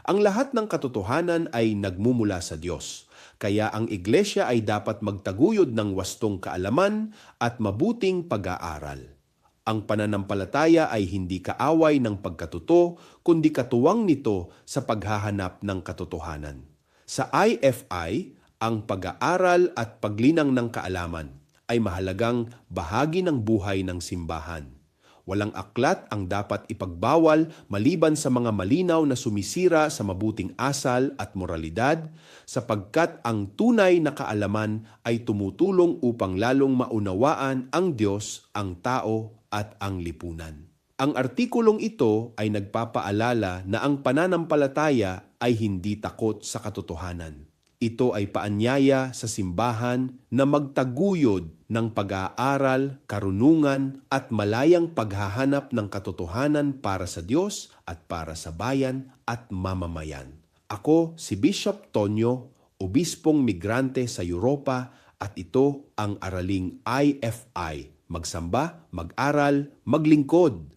Ang lahat ng katotohanan ay nagmumula sa Diyos. Kaya ang iglesia ay dapat magtaguyod ng wastong kaalaman at mabuting pag-aaral. Ang pananampalataya ay hindi kaaway ng pagkatuto, kundi katuwang nito sa paghahanap ng katotohanan. Sa IFI, ang pag-aaral at paglinang ng kaalaman ay mahalagang bahagi ng buhay ng simbahan. Walang aklat ang dapat ipagbawal maliban sa mga malinaw na sumisira sa mabuting asal at moralidad, sapagkat ang tunay na kaalaman ay tumutulong upang lalong maunawaan ang Diyos, ang tao at ang lipunan. Ang artikulong ito ay nagpapaalala na ang pananampalataya ay hindi takot sa katotohanan. Ito ay paanyaya sa simbahan na magtaguyod ng pag-aaral, karunungan at malayang paghahanap ng katotohanan para sa Diyos at para sa bayan at mamamayan. Ako si Bishop Tonyo, obispong migrante sa Europa, at ito ang araling IFI. Magsamba, mag-aral, maglingkod